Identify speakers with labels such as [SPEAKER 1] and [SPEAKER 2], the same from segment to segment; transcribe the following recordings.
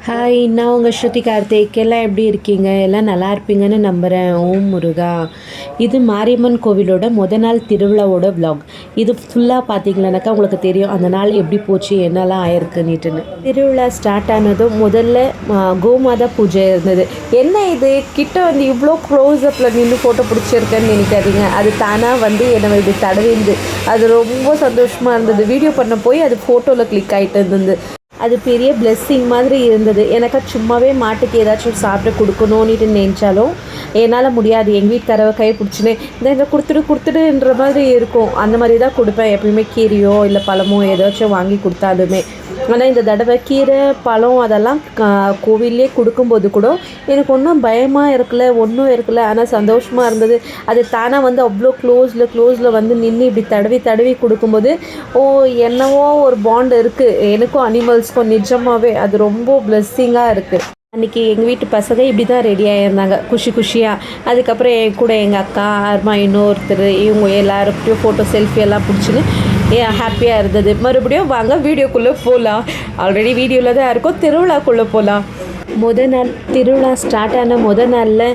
[SPEAKER 1] Hi, நான் உங்கள் ஸ்ருதி கார்த்திக். எல்லாம் எப்படி இருக்கீங்க? எல்லாம் நல்லா இருப்பீங்கன்னு நம்புகிறேன். ஓம் முருகா. இது மாரியம்மன் கோவிலோட நாள் திருவிழாவோட விலாக். இது ஃபுல்லாக பார்த்தீங்கன்னாக்கா உங்களுக்கு தெரியும் அந்த நாள் எப்படி போச்சு, என்னெல்லாம் ஆயிருக்குன்னுட்டுன்னு. திருவிழா ஸ்டார்ட் ஆனதும் முதல்ல கோமாதா பூஜை இருந்தது. என்ன இது கிட்ட வந்து இவ்வளோ க்ளோஸ்அப்பில் நின்று ஃபோட்டோ பிடிச்சிருக்கேன்னு நினைக்காதீங்க. அது தானாக வந்து என்னை இப்படி தடவிந்து அது ரொம்ப சந்தோஷமாக இருந்தது. வீடியோ பண்ண போய் அது ஃபோட்டோவில் கிளிக் ஆகிட்டு இருந்தது. அது பெரிய பிளெஸ்ஸிங் மாதிரி இருந்தது. எனக்கு சும்மாவே மாட்டுக்கு ஏதாச்சும் சாப்பிட்டு கொடுக்கணுன்னுட்டு நினச்சாலும் என்னால் முடியாது. எங்கள் வீட்டுக்காரவை கை பிடிச்சினே இந்த கொடுத்துடுன்ற மாதிரி இருக்கும். அந்த மாதிரி தான் கொடுப்பேன் எப்பயுமே. கீரையோ இல்லை பழமோ ஏதாச்சும் வாங்கி கொடுத்தாலுமே. ஆனால் இந்த தடவை கீரை பழம் அதெல்லாம் கோவிலே கொடுக்கும்போது கூட எனக்கு ஒன்றும் பயமாக இருக்கல, ஒன்றும் இருக்கல. ஆனால் சந்தோஷமாக இருந்தது. அது தானாக வந்து அவ்வளோ க்ளோஸில் வந்து நின்று இப்படி தடவி கொடுக்கும்போது என்னவோ ஒரு பாண்ட் இருக்குது எனக்கும் அனிமல்ஸ்க்கும். நிஜமாகவே அது ரொம்ப பிளெஸ்ஸிங்காக இருக்குது. அன்றைக்கி எங்கள் வீட்டு பசங்க இப்படி தான் ரெடியாக இருந்தாங்க, குஷியாக. அதுக்கப்புறம் என் கூட எங்கள் அக்கா அருமா இன்னொருத்தர் இவங்க எல்லாருக்கிட்டையும் ஃபோட்டோ செல்ஃபி எல்லாம் பிடிச்சின்னு ஹாப்பியாக இருந்தது. மறுபடியும் வாங்க வீடியோக்குள்ளே போகலாம். ஆல்ரெடி வீடியோவில் தான் இருக்கும். திருவிழாக்குள்ளே போகலாம். நாள் திருவிழா ஸ்டார்ட் ஆன நாளில்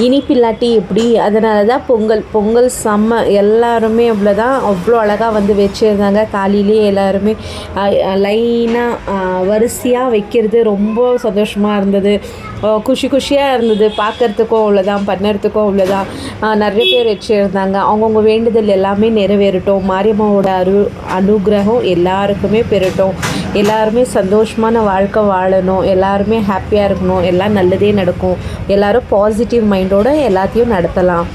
[SPEAKER 1] இனிப்பில்லாட்டி எப்படி, அதனால தான் பொங்கல் செம்ம. எல்லாருமே அவ்வளோ அழகாக வந்து வச்சுருந்தாங்க. காலையிலே எல்லாருமே லைனாக வரிசையாக வைக்கிறது ரொம்ப சந்தோஷமாக இருந்தது. குஷியாக இருந்தது. பார்க்குறதுக்கும் அவ்வளோதான், பண்ணுறதுக்கும் அவ்வளோதான். நிறைய பேர் வச்சுருந்தாங்க. அவங்கவுங்க வேண்டுதல் எல்லாமே நிறைவேறட்டும். மாரியம்மாவோட அனுகிரகம் எல்லாருக்குமே பெறட்டும். எல்லாருமே சந்தோஷமான வாழ்க்கை வாழணும். எல்லாருமே ஹாப்பியாக இருக்கணும். எல்லாம் நல்லதே நடக்கும். எல்லோரும் பாசிட்டிவ் மைண்டோடு எல்லாத்தையும் நடத்தலாம்.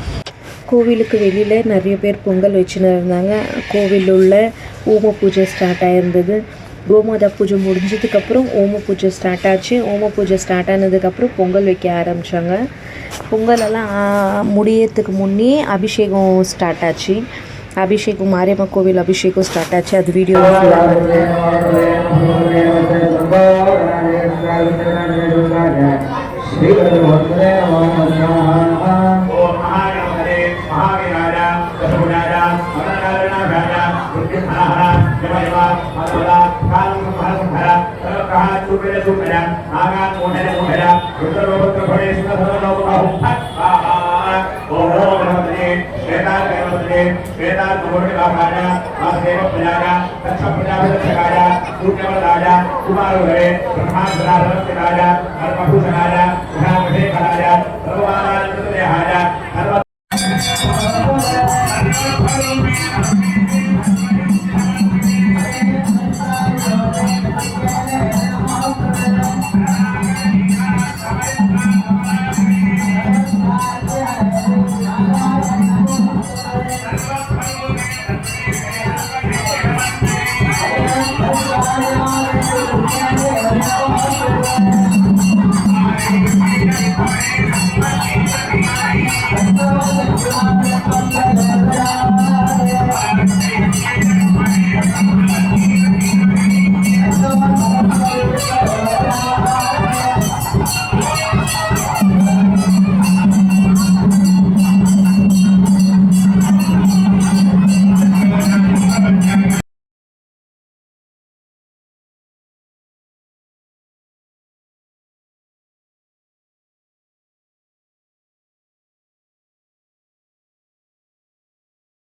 [SPEAKER 1] கோவிலுக்கு வெளியில் நிறைய பேர் பொங்கல் வச்சுன்னு இருந்தாங்க. கோவில் உள்ள ஓம பூஜை ஸ்டார்ட் ஆகிருந்தது. கோமாதா பூஜை முடிஞ்சதுக்கப்புறம் ஓம பூஜை ஸ்டார்ட் ஆச்சு. ஓம பூஜை ஸ்டார்ட் ஆனதுக்கப்புறம் பொங்கல் வைக்க ஆரம்பித்தாங்க. பொங்கலெல்லாம் முடியறதுக்கு முன்னே அபிஷேகம் ஸ்டார்ட் ஆச்சு. அபிஷேகம் மாரியம்மன் கோவில் அபிஷேகம் ஸ்டார்ட் ஆச்சு. அது வீடியோ